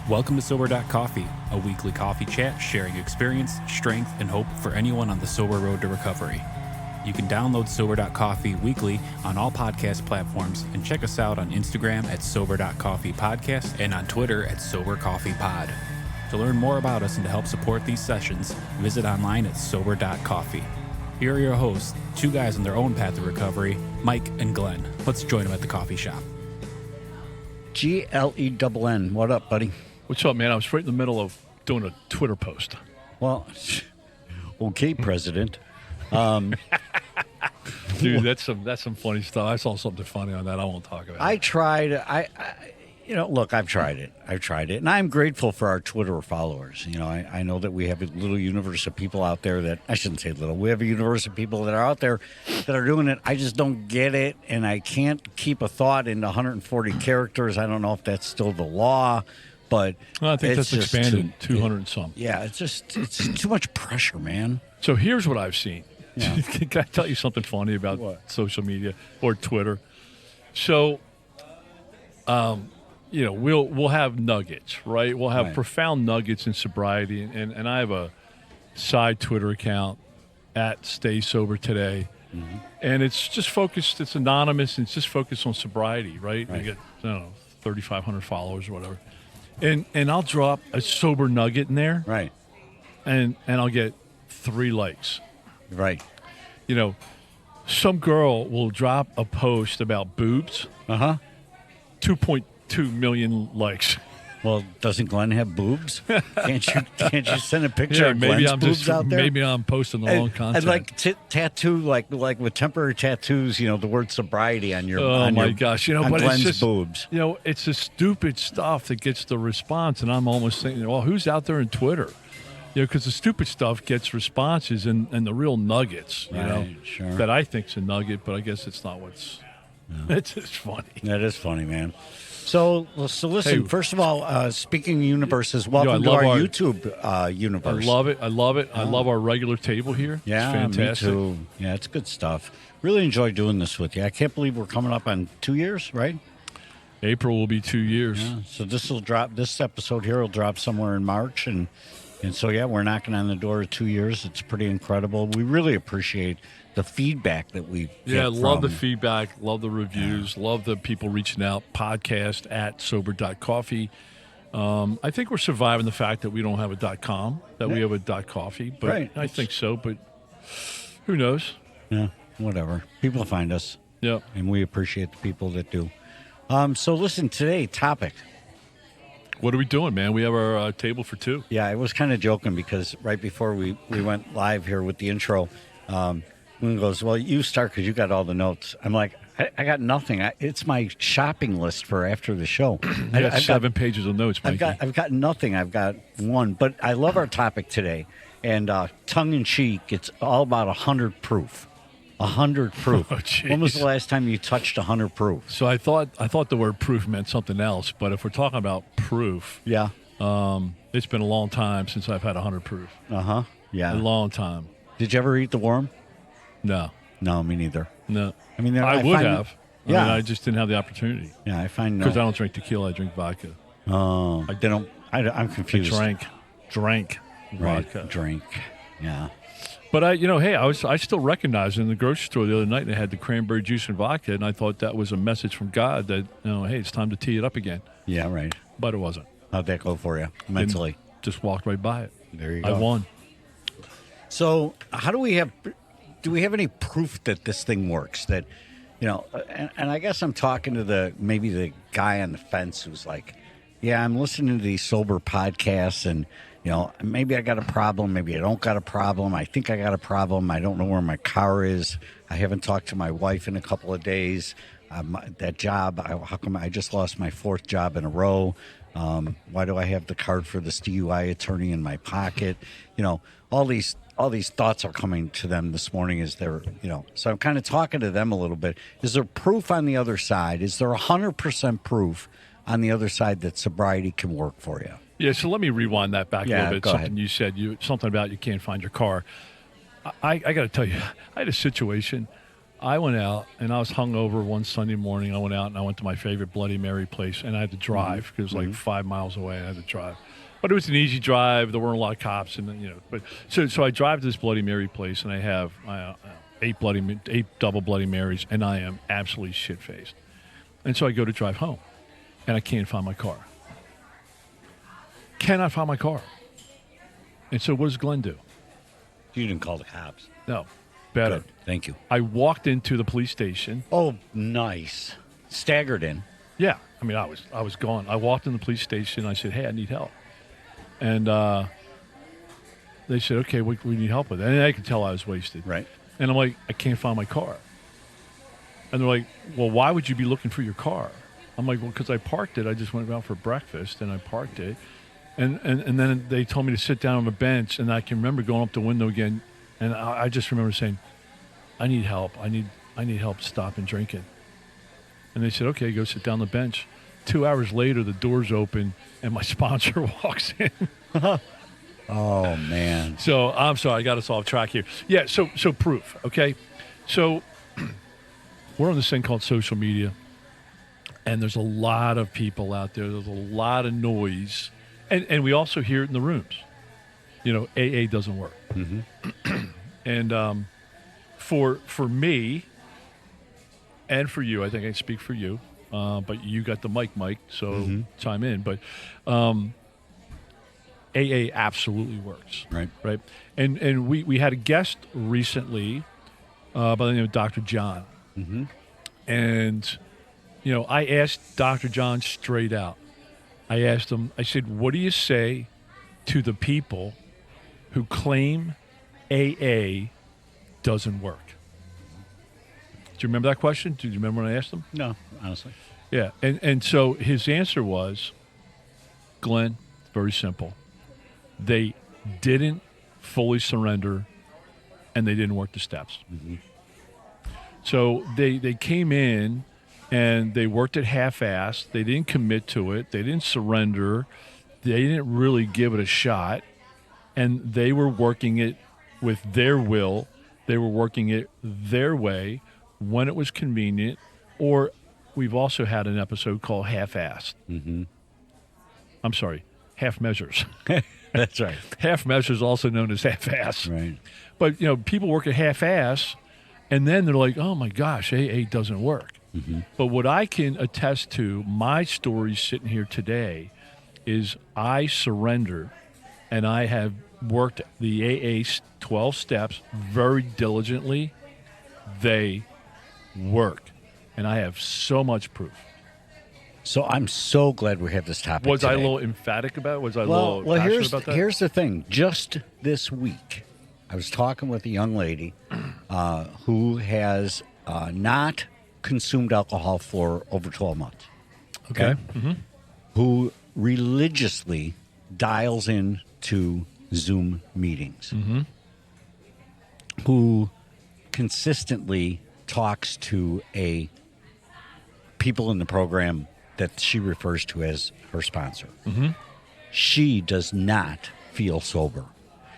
Welcome to Sober.Coffee, a weekly coffee chat sharing experience, strength, and hope for anyone on the sober road to recovery. You can download Sober.Coffee weekly on all podcast platforms and check us out on Instagram at Sober.Coffee Podcast and on Twitter at Sober.Coffee Pod. To learn more about us and to help support these sessions, visit online at Sober.Coffee. Here are your hosts, two guys on their own path to recovery, Mike and Glenn. Let's join them at the coffee shop. Glenn. What up, buddy? What's up, man? I was right in the middle of doing a Twitter post. Well, okay, President. Dude, that's some funny stuff. I saw something funny on that. I won't talk about it. I tried. Look, I've tried it. And I'm grateful for our Twitter followers. You know, I know that we have a little universe of people out there that, I shouldn't say little, we have a universe of people that are out there that are doing it. I just don't get it, and I can't keep a thought into 140 characters. I don't know if that's still the law. But well, I think that's expanded 200 and some. Yeah, it's too much pressure, man. So here's what I've seen. Yeah. Can I tell you something funny about What? social media or Twitter? So, we'll have nuggets, right? We'll have profound nuggets in sobriety, and I have a side Twitter account at Stay Sober Today, and it's just focused. It's anonymous. And it's just focused on sobriety, right? I get 3,500 followers or whatever. And I'll drop a sober nugget in there. Right. And I'll get 3 likes. Right. You know, some girl will drop a post about boobs. 2.2 million likes. Well, doesn't Glenn have boobs? Can't you send a picture of maybe Glenn's I'm boobs just out there? maybe I'm posting the wrong content. And like tattoo, like with temporary tattoos, the word sobriety on your. Oh on my your, gosh! on But Glenn's it's just boobs. It's the stupid stuff that gets the response, and I'm almost thinking, well, who's out there in Twitter? Because the stupid stuff gets responses, and the real nuggets, Sure. that I think's a nugget, but I guess it's not what's. No. It's just funny. That is funny, man. So listen. Hey, first of all, speaking of universes, welcome to our YouTube universe. I love it. I love our regular table here. Yeah, it's fantastic. Me too. Yeah, it's good stuff. Really enjoy doing this with you. I can't believe we're coming up on 2 years, right? April will be 2 years. Yeah, so this will drop. This episode here will drop somewhere in March, and so we're knocking on the door of 2 years. It's pretty incredible. We really appreciate the feedback that we get love the feedback, love the reviews, love the people reaching out. Podcast at Sober.Coffee. I think we're surviving the fact that we don't have a .com, that we have a .coffee, but I think so, but who knows? Yeah, whatever. People find us. Yeah. And we appreciate the people that do. So listen, today, topic. What are we doing, man? We have our table for 2. Yeah, I was kind of joking because right before we went live here with the intro, Moon goes, well, you start because you got all the notes. I'm like, I got nothing. It's my shopping list for after the show. I got 7 pages of notes, Mikey. I've got nothing. I've got 1. But I love our topic today. And tongue-in-cheek, it's all about 100 proof. 100 proof. Oh, when was the last time you touched 100 proof? So I thought the word proof meant something else, but if we're talking about proof, yeah, it's been a long time since I've had 100 proof. Yeah, a long time. Did you ever eat the worm? No, me neither. No, I mean, I would have. I just didn't have the opportunity. Yeah, I find because I don't drink tequila. I drink vodka. Oh, I'm confused. Drank vodka. Drink. Yeah. But I still recognize in the grocery store the other night they had the cranberry juice and vodka, and I thought that was a message from God that hey, it's time to tee it up again. Yeah, right. But it wasn't. How'd that go for you mentally? Just walked right by it. There you go. I won. So, do we have any proof that this thing works? That and I guess I'm talking to maybe the guy on the fence who's like, yeah, I'm listening to these sober podcasts and. Maybe I got a problem. Maybe I don't got a problem. I think I got a problem. I don't know where my car is. I haven't talked to my wife in a couple of days. That job, how come I just lost my 4th job in a row? Why do I have the card for this DUI attorney in my pocket? All these thoughts are coming to them this morning as they're, so I'm kind of talking to them a little bit. Is there proof on the other side? Is there 100% proof on the other side that sobriety can work for you? Yeah, so let me rewind that back a little bit. Go something ahead. You said, something about you can't find your car. I got to tell you, I had a situation I went out, and I was hungover one Sunday morning. I went out, and I went to my favorite Bloody Mary place, and I had to drive because it was like 5 miles away. I had to drive. But it was an easy drive. There weren't a lot of cops, and But so I drive to this Bloody Mary place, and I have 8 double Bloody Marys, and I am absolutely shit-faced. And so I go to drive home, and I can't find my car. Cannot find my car. And so what does Glenn do? You didn't call the cops. No. Better. Good. Thank you. I walked into the police station. Oh, nice. Staggered in. Yeah. I mean, I was gone. I walked in the police station. I said, hey, I need help. And they said, okay, we need help with it. And I could tell I was wasted. Right. And I'm like, I can't find my car. And they're like, well, why would you be looking for your car? I'm like, well, because I parked it. I just went out for breakfast, and I parked it. And then they told me to sit down on a bench, and I can remember going up the window again, and I just remember saying, I need help. I need help stopping drinking. And they said, okay, go sit down on the bench. 2 hours later, the doors open, and my sponsor walks in. Oh, man. So I'm sorry, I got us off track here. Yeah, so proof, okay? So we're on this thing called social media, and there's a lot of people out there. There's a lot of noise, and we also hear it in the rooms. AA doesn't work. Mm-hmm. And for me and for you, I think I speak for you, but you got the mic, so chime in. But AA absolutely works. Right. And we had a guest recently by the name of Dr. John. Mm-hmm. And, I asked Dr. John straight out. I asked him, I said, what do you say to the people who claim AA doesn't work? Do you remember that question? Do you remember when I asked him? No, honestly. Yeah. And so his answer was, Glenn, very simple. They didn't fully surrender, and they didn't work the steps. Mm-hmm. So they came in, and they worked it half-assed. They didn't commit to it. They didn't surrender. They didn't really give it a shot. And they were working it with their will. They were working it their way when it was convenient. Or we've also had an episode called half-assed. Mm-hmm. I'm sorry, half measures. That's right. Half measures, also known as half-ass. Right. But, people work at half-ass, and then they're like, oh, my gosh, AA doesn't work. Mm-hmm. But what I can attest to, my story sitting here today, is I surrendered, and I have worked the AA 12 steps very diligently. They work. And I have so much proof. So I'm so glad we have this topic Was today. I a little emphatic about it? Was I a little passionate about that? Here's the thing. Just this week, I was talking with a young lady who has not consumed alcohol for over 12 months. Okay. Mm-hmm. Who religiously dials in to Zoom meetings. Mm-hmm. Who consistently talks to people in the program that she refers to as her sponsor. Mm-hmm. She does not feel sober.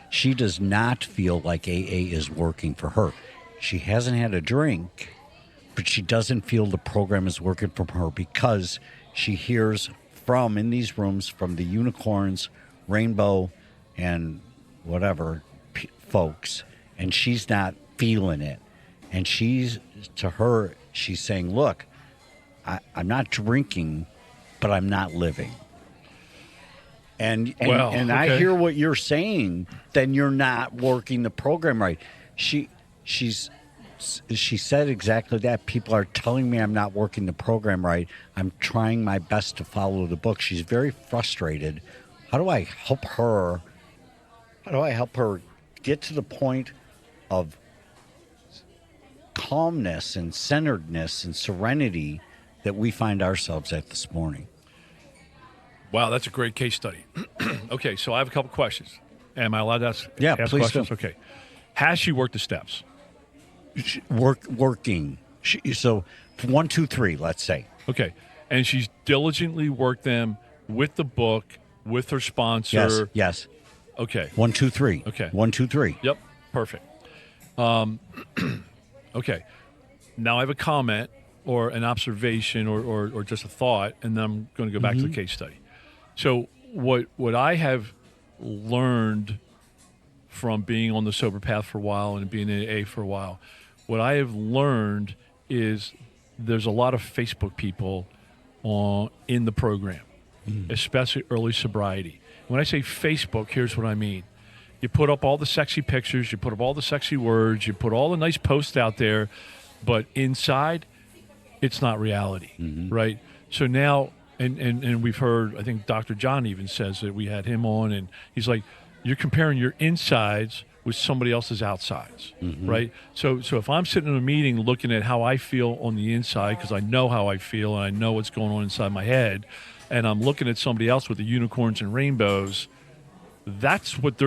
She does not feel like AA is working for her. She hasn't had a drink, but she doesn't feel the program is working for her because she hears in these rooms from the unicorns, rainbow, and whatever folks, and she's not feeling it. And she's saying, look, I'm not drinking, but I'm not living. And okay. I hear what you're saying, then you're not working the program right. She said exactly that. People are telling me I'm not working the program right. I'm trying my best to follow the book. She's very frustrated. How do I help her get to the point of calmness and centeredness and serenity that we find ourselves at this morning? Wow, that's a great case study. Okay, so I have a couple questions. Am I allowed to ask please questions? do. Okay. Has she worked the steps? Working. So 1, 2, 3, let's say. Okay. And she's diligently worked them with the book, with her sponsor. Yes. Okay. 1, 2, 3. Okay. 1, 2, 3. Yep. Perfect. Okay. now I have a comment or an observation or just a thought, and then I'm going to go back to the case study. So what I have learned from being on the sober path for a while and being in AA for a while, what I have learned is there's a lot of Facebook people in the program, especially early sobriety. When I say Facebook, here's what I mean. You put up all the sexy pictures, you put up all the sexy words, you put all the nice posts out there, but inside, it's not reality, right? So now, and we've heard, I think Dr. John even says that we had him on, and he's like, you're comparing your insides with somebody else's outsides, right? So if I'm sitting in a meeting looking at how I feel on the inside, because I know how I feel and I know what's going on inside my head, and I'm looking at somebody else with the unicorns and rainbows, that's what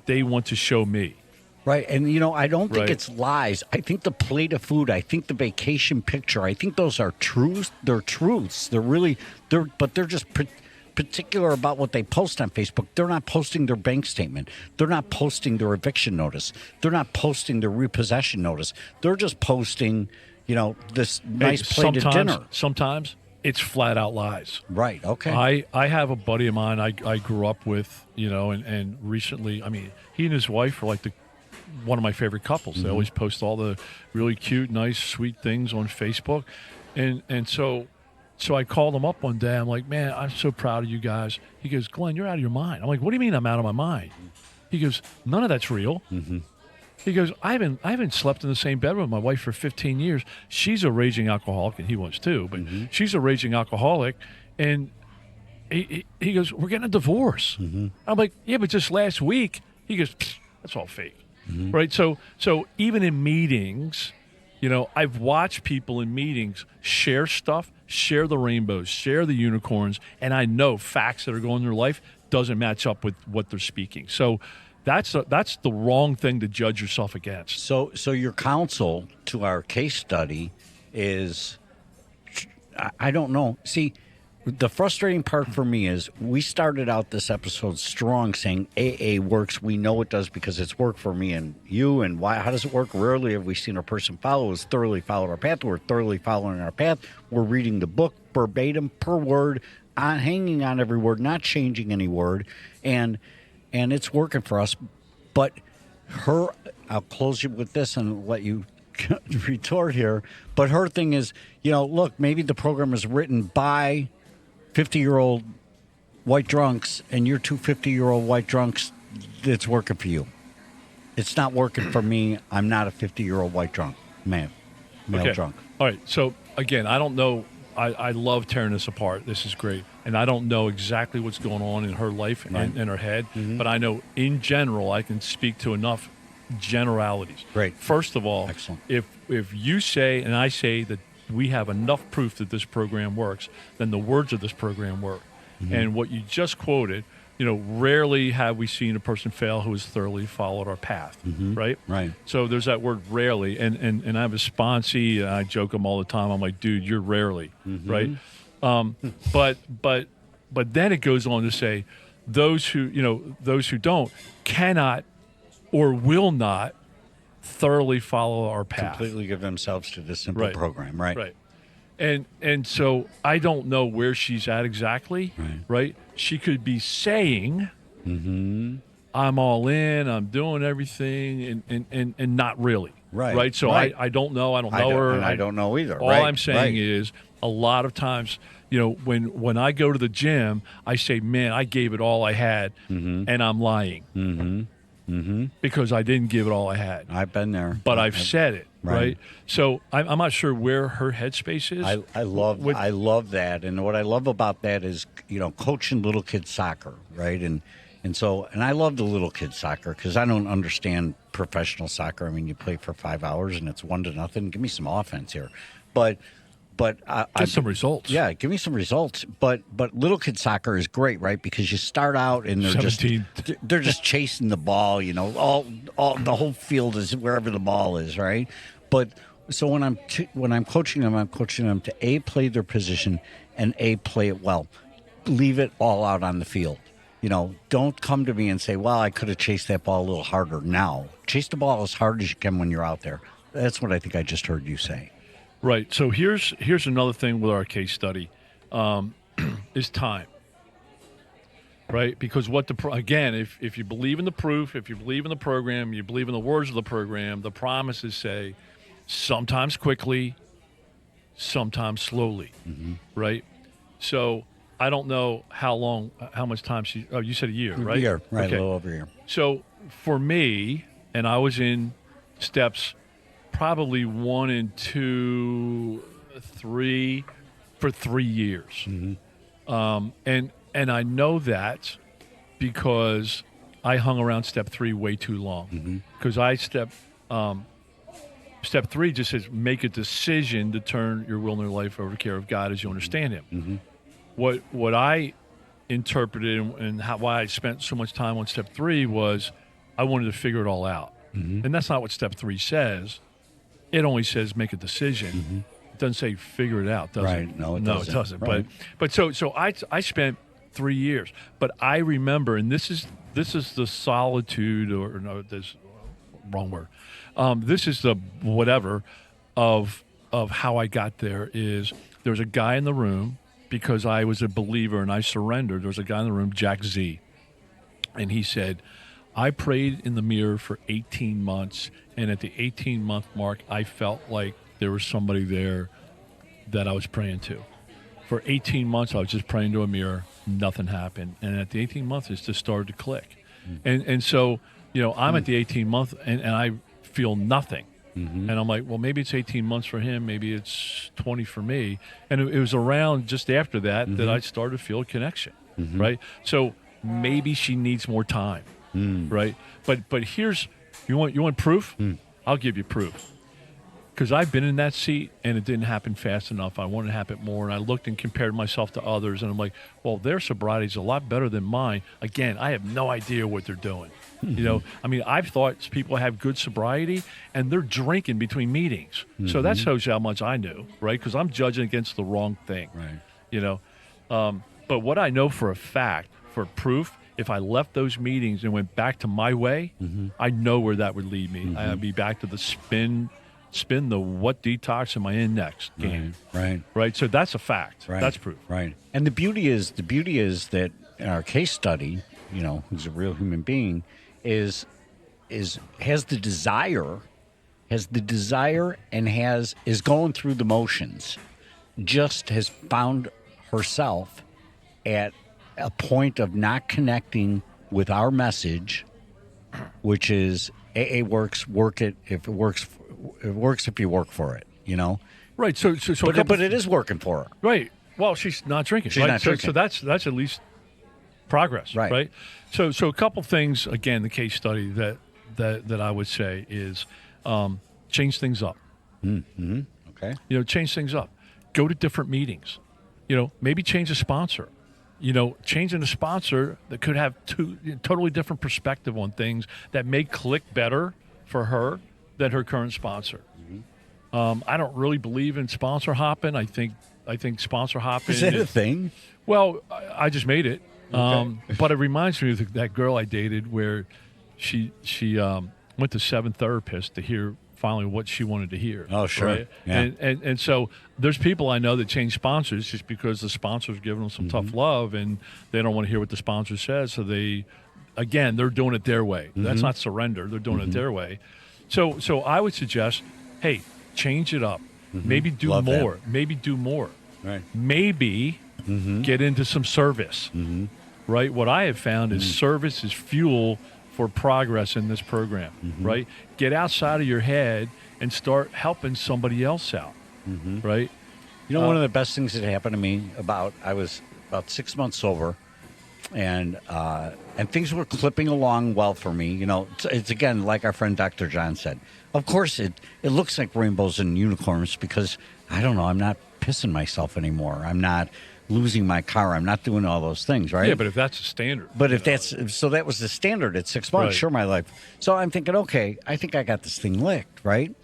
they want to show me. Right. And, I don't think it's lies. I think the plate of food, I think the vacation picture, I think those are truths. They're truths. But they're just particular about what they post on Facebook. They're not posting their bank statement. They're not posting their eviction notice. They're not posting their repossession notice. They're just posting, this nice plate of dinner. Sometimes it's flat out lies. Right. Okay. I have a buddy of mine I grew up with, and recently, he and his wife are like one of my favorite couples. They always post all the really cute, nice, sweet things on Facebook. And so I called him up one day. I'm like, man, I'm so proud of you guys. He goes, Glenn, you're out of your mind. I'm like, what do you mean I'm out of my mind? He goes, none of that's real. He goes, I haven't slept in the same bed with my wife for 15 years. She's a raging alcoholic, and he was too, but she's a raging alcoholic. And he goes, we're getting a divorce. I'm like, yeah, but just last week. He goes, that's all fake. Right? So even in meetings, I've watched people in meetings share stuff, share the rainbows, share the unicorns, and I know facts that are going in their life doesn't match up with what they're speaking. So that's the wrong thing to judge yourself against. So your counsel to our case study is, I don't know. See, the frustrating part for me is we started out this episode strong saying AA works. We know it does because it's worked for me and you. And why? How does it work? Rarely have we seen a person follow us, thoroughly followed our path. We're thoroughly following our path. We're reading the book verbatim per word, hanging on every word, not changing any word. And it's working for us. But I'll close you with this and let you retort here. But her thing is, look, maybe the program is written by 50-year-old white drunks, and you're two 50-year-old white drunks. It's working for you. It's not working for me. I'm not a 50-year-old white drunk, male drunk. All right. So again, I don't know. I love tearing this apart. This is great, and I don't know exactly what's going on in her life and in her head, but I know in general I can speak to enough generalities. Great. First of all, excellent. If you say and I say that we have enough proof that this program works, then the words of this program work. And what you just quoted, rarely have we seen a person fail who has thoroughly followed our path, right? Right. So there's that word rarely, and I have a sponsee, and I joke him all the time. I'm like, dude, you're rarely, right? But then it goes on to say, those who don't cannot or will not thoroughly follow our path. Completely give themselves to this simple program, right? Right. And so I don't know where she's at exactly, right? She could be saying, I'm all in, I'm doing everything, and not really. Right. So I don't know. I don't know her. And I don't know either. All I'm saying is a lot of times, when I go to the gym, I say, man, I gave it all I had, and I'm lying. Because I didn't give it all I had. I've been there. But I've said it, right? So I'm not sure where her headspace is. I love that. And what I love about that is, coaching little kids soccer, right? And I love the little kids soccer because I don't understand professional soccer. I mean, you play for 5 hours and it's 1-0. Give me some offense here. But get some results. Yeah, give me some results. But little kid soccer is great, right? Because you start out and they're just chasing the ball. All the whole field is wherever the ball is, right? But so when I'm coaching them to play their position and play it well. Leave it all out on the field. Don't come to me and say, well, I could have chased that ball a little harder now. Chase the ball as hard as you can when you're out there. That's what I think I just heard you say. Right. So here's another thing with our case study, is time. Right, because again, if you believe in the proof, if you believe in the program, you believe in the words of the program, the promises say, sometimes quickly, sometimes slowly. Right. So I don't know how much time you said a year, right? A year, right? Okay. A little over a year. So for me, and I was in steps probably 1 and 2, 3 for 3 years. And I know that because I hung around step 3 way too long. Because step 3 just says make a decision to turn your will and your life over to care of God as you understand Him. What I interpreted and why I spent so much time on step 3 was I wanted to figure it all out. And that's not what step 3 says. It only says make a decision. It doesn't say figure it out, does it? Right. No, it doesn't. Right. But so I spent 3 years. But I remember, and this is the solitude, or no, this wrong word. This is the whatever of how I got there. Is there was a guy in the room because I was a believer and I surrendered. There was a guy in the room, Jack Z, and he said, I prayed in the mirror for 18 months, and at the 18-month mark, I felt like there was somebody there that I was praying to. For 18 months, I was just praying to a mirror. Nothing happened. And at the 18 months, it just started to click. And so, I'm at the 18 month and I feel nothing. And I'm like, well, maybe it's 18 months for him. Maybe it's 20 for me. And it was around just after that that I started to feel a connection, right? So maybe she needs more time, right? But here's, you want proof? I'll give you proof. Because I've been in that seat and it didn't happen fast enough. I wanted it to happen more. And I looked and compared myself to others. And I'm like, well, their sobriety is a lot better than mine. Again, I have no idea what they're doing. I've thought people have good sobriety and they're drinking between meetings. So that shows you how much I knew, right? Because I'm judging against the wrong thing, Right. But what I know for a fact, for proof, if I left those meetings and went back to my way, I know where that would lead me. I'd be back to the spin the what detox am I in next game. Right. So that's a fact. Right. That's proof. Right. And the beauty is that in our case study, who's a real human being, is has the desire and is going through the motions, just has found herself at a point of not connecting with our message, which is AA works, work it. If it works if you work for it, Right. So but it is working for her. Right. Well, she's not drinking. She's right? not drinking. So that's at least progress. Right. So a couple things, again, the case study that I would say is change things up. Okay. Change things up. Go to different meetings. Maybe change a sponsor. Changing a sponsor that could have two totally different perspective on things that may click better for her than her current sponsor. I don't really believe in sponsor hopping. I think sponsor hopping is that a thing? Well, I just made it. Okay. But it reminds me of that girl I dated where she went to 7 therapists to hear finally what she wanted to hear. Oh, sure. Right? Yeah. And so there's people I know that change sponsors just because the sponsor's giving them some tough love and they don't want to hear what the sponsor says. So they're doing it their way. That's not surrender. They're doing it their way. So I would suggest, hey, change it up. Maybe do Love more. that. Maybe do more. Right. Maybe get into some service. Right? What I have found is service is fuel for progress in this program. Right? Get outside of your head and start helping somebody else out. Right? One of the best things that happened to me I was about 6 months sober, and things were clipping along well for me. It's again like our friend Dr. John said. Of course, it looks like rainbows and unicorns because I don't know. I'm not pissing myself anymore. I'm not losing my car. I'm not doing all those things. Right? Yeah, but if that's the standard. But if that was the standard at 6 months, Right. sure, my life. So I'm thinking, okay, I think I got this thing licked, right?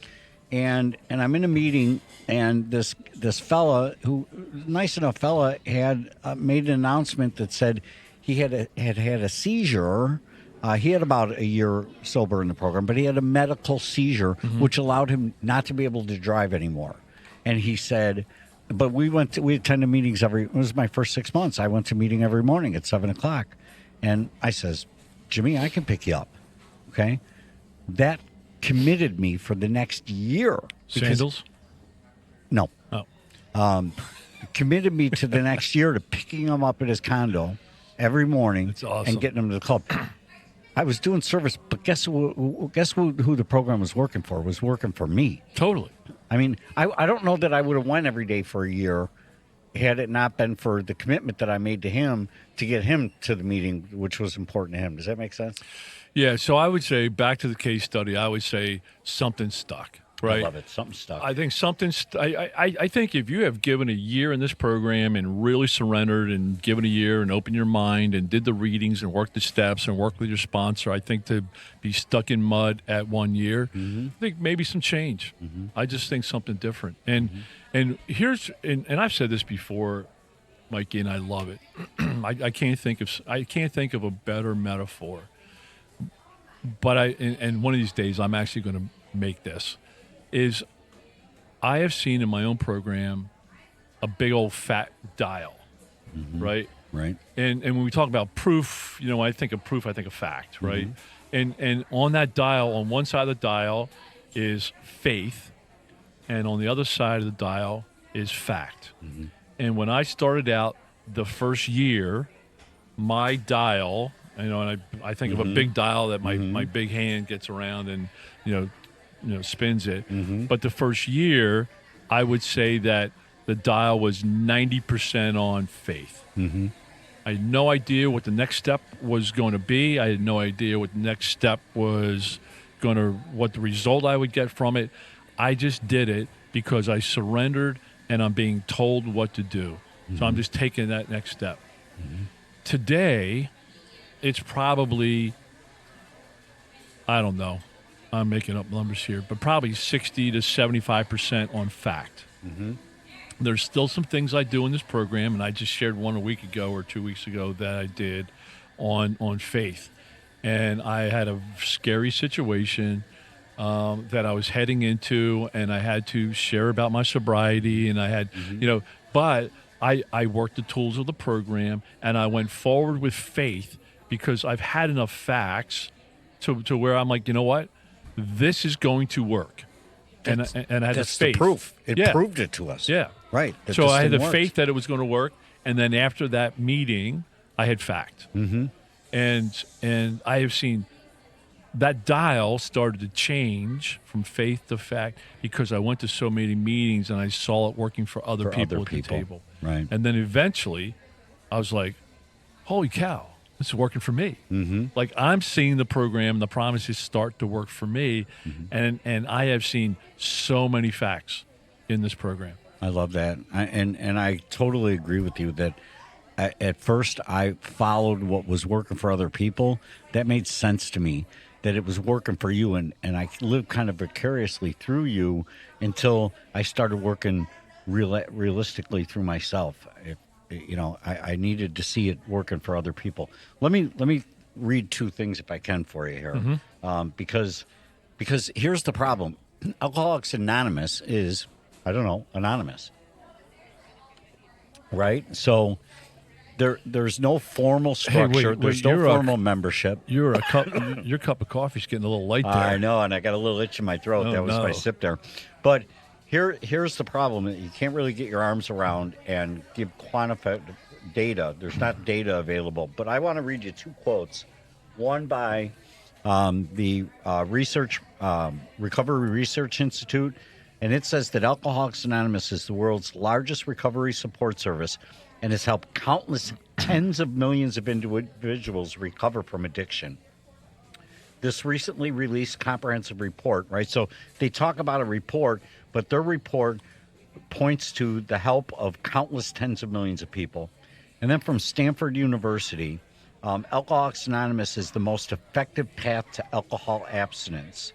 And I'm in a meeting, and this fella, who nice enough fella, had made an announcement that said he had a seizure. He had about a year sober in the program, but he had a medical seizure, which allowed him not to be able to drive anymore. And he said, but we attended meetings it was my first 6 months. I went to meeting every morning at 7:00. And I says, Jimmy, I can pick you up. Okay. That committed me for the next year. Sandals? No. Oh. Committed me to the next year to picking him up at his condo every morning. That's awesome. And getting him to the club. I was doing service, but guess who the program was working for? It was working for me. Totally. I mean, I don't know that I would have went every day for a year had it not been for the commitment that I made to him to get him to the meeting, which was important to him. Does that make sense? Yeah, so I would say, back to the case study, I would say something stuck, right? I love it. Something stuck. I think I think if you have given a year in this program and really surrendered and given a year and opened your mind and did the readings and worked the steps and worked with your sponsor, I think to be stuck in mud at 1 year, I think maybe some change. I just think something different. And here's and I've said this before, Mikey, and I love it. I can't think of a better metaphor. But and one of these days I'm actually going to make this. Is I have seen in my own program a big old fat dial, right? Right. And when we talk about proof, I think of proof, I think of fact, right? And on that dial, on one side of the dial is faith, and on the other side of the dial is fact. And when I started out the first year, my dial, and I think of a big dial that my big hand gets around and spins it. But the first year, I would say that the dial was 90% on faith. I had no idea what the next step was going to be. I had no idea what the next step was what the result I would get from it. I just did it because I surrendered and I'm being told what to do. So I'm just taking that next step. Today, it's probably, I don't know, I'm making up numbers here, but probably 60 to 75% on fact. There's still some things I do in this program, and I just shared one a week ago or 2 weeks ago that I did on faith. And I had a scary situation that I was heading into, and I had to share about my sobriety, and I had, but I worked the tools of the program, and I went forward with faith because I've had enough facts to where I'm like, you know what? This is going to work. And I had the faith. The proof. It proved it to us. Yeah. Right. So I had the faith that it was going to work. And then after that meeting, I had fact. And I have seen that dial started to change from faith to fact because I went to so many meetings and I saw it working for other people at the table. Right. And then eventually I was like, holy cow. This is working for me. Like I'm seeing the program, the promises start to work for me, and I have seen so many facts in this program. I love that, and I totally agree with you that at first I followed what was working for other people. That made sense to me that it was working for you, and I lived kind of vicariously through you until I started working realistically through myself. I needed to see it working for other people. Let me read two things if I can for you here, because here's the problem: Alcoholics Anonymous is, anonymous, right? So there's no formal structure. There's no formal membership. Your cup of coffee's getting a little light there. I know, and I got a little itch in my throat. That was my sip there, but. Here's the problem. You can't really get your arms around and give quantified data. There's not data available. But I want to read you two quotes. One by the Recovery Research Institute, and it says that Alcoholics Anonymous is the world's largest recovery support service and has helped countless tens of millions of individuals recover from addiction. This recently released comprehensive report, right? So they talk about a report, but their report points to the help of countless tens of millions of people. And then from Stanford University, Alcoholics Anonymous is the most effective path to alcohol abstinence.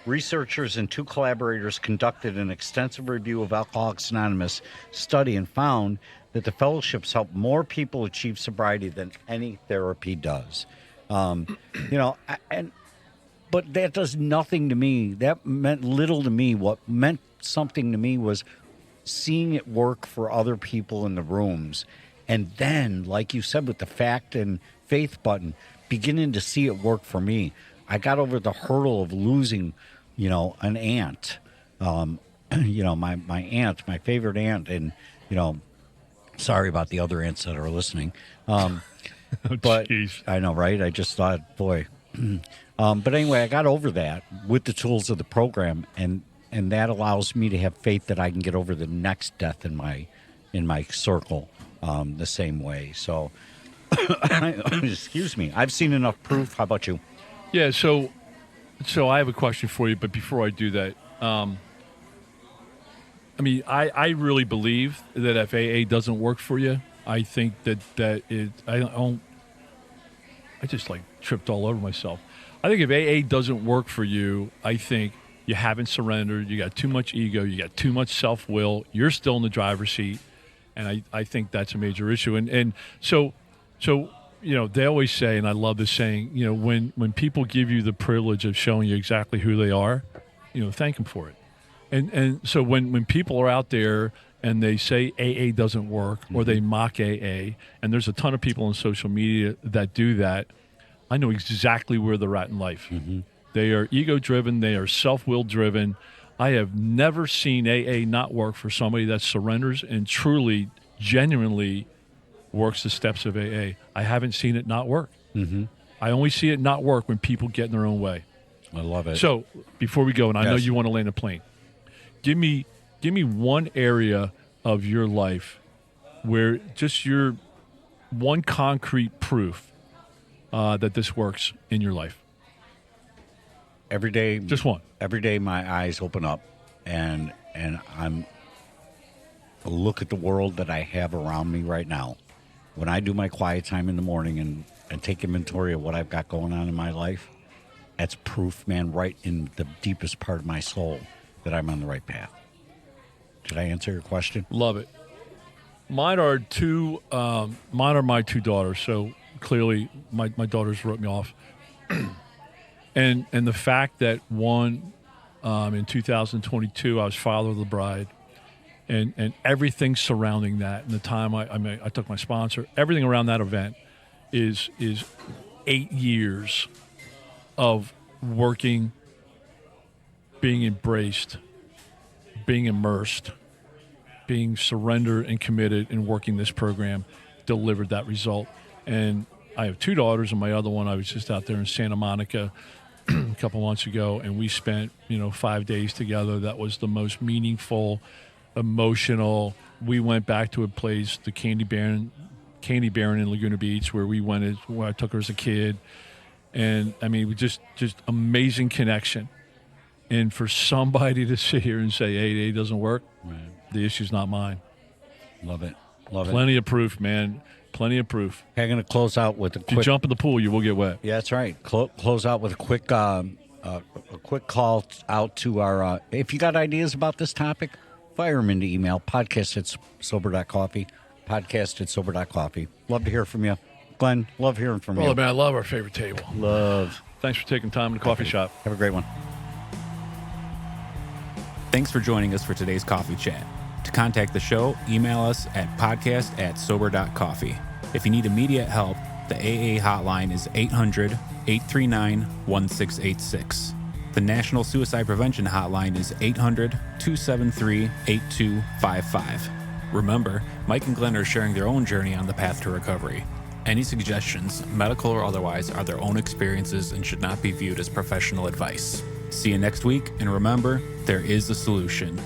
Researchers and two collaborators conducted an extensive review of Alcoholics Anonymous study and found that the fellowships help more people achieve sobriety than any therapy does. But that does nothing to me. That meant little to me. What meant something to me was seeing it work for other people in the rooms. And then, like you said, with the fact and faith button, beginning to see it work for me. I got over the hurdle of losing, an aunt. My aunt, my favorite aunt, and, sorry about the other aunts that are listening. But geez. I know, right? I just thought, boy. But anyway, I got over that with the tools of the program, and that allows me to have faith that I can get over the next death in my circle the same way. So, excuse me. I've seen enough proof. How about you? Yeah, so I have a question for you, but before I do that, I really believe that if AA doesn't work for you, I think that I just tripped all over myself. I think if AA doesn't work for you, I think you haven't surrendered, you got too much ego, you got too much self-will, you're still in the driver's seat, and I think that's a major issue. And so they always say, and I love this saying, when people give you the privilege of showing you exactly who they are, thank them for it. And so when people are out there and they say AA doesn't work, or they mock AA, and there's a ton of people on social media that do that, I know exactly where they're at in life. Mm-hmm. They are ego-driven. They are self-will driven. I have never seen AA not work for somebody that surrenders and truly, genuinely works the steps of AA. I haven't seen it not work. Mm-hmm. I only see it not work when people get in their own way. I love it. So before we go, and I know you want to land a plane, give me one area of your life where just your one concrete proof that this works in your life. Every day, just one. Every day, my eyes open up, and I look at the world that I have around me right now. When I do my quiet time in the morning and take inventory of what I've got going on in my life, that's proof, man, right in the deepest part of my soul that I'm on the right path. Did I answer your question? Love it. Mine are my two daughters. So clearly, my daughters wrote me off. And the fact that one, in 2022, I was father of the bride, and everything surrounding that, and the time I took my sponsor, everything around that event is 8 years of working, being embraced, being immersed, being surrendered and committed, and working this program delivered that result. And I have two daughters, and my other one, I was just out there in Santa Monica a couple months ago, and we spent 5 days together. That was the most meaningful, emotional. We went back to a place, the Candy Baron in Laguna Beach, where where I took her as a kid, and we just amazing connection. And for somebody to sit here and say AA doesn't work, right, the issue's not mine. Love it. Plenty of proof, man. Plenty of proof. Hey, I'm going to close out with If you jump in the pool, you will get wet. Yeah, that's right. Close out with a quick call out to our. If you got ideas about this topic, fire them into email. podcast@sober.coffee. podcast@sober.coffee. Love to hear from you, Glenn. Love hearing from you. Well, man, I love our favorite table. Love. Thanks for taking time in the coffee shop. Have a great one. Thanks for joining us for today's coffee chat. To contact the show, email us at podcast@sober.coffee. If you need immediate help, the AA hotline is 800-839-1686. The National Suicide Prevention Hotline is 800-273-8255. Remember, Mike and Glenn are sharing their own journey on the path to recovery. Any suggestions, medical or otherwise, are their own experiences and should not be viewed as professional advice. See you next week, and remember, there is a solution.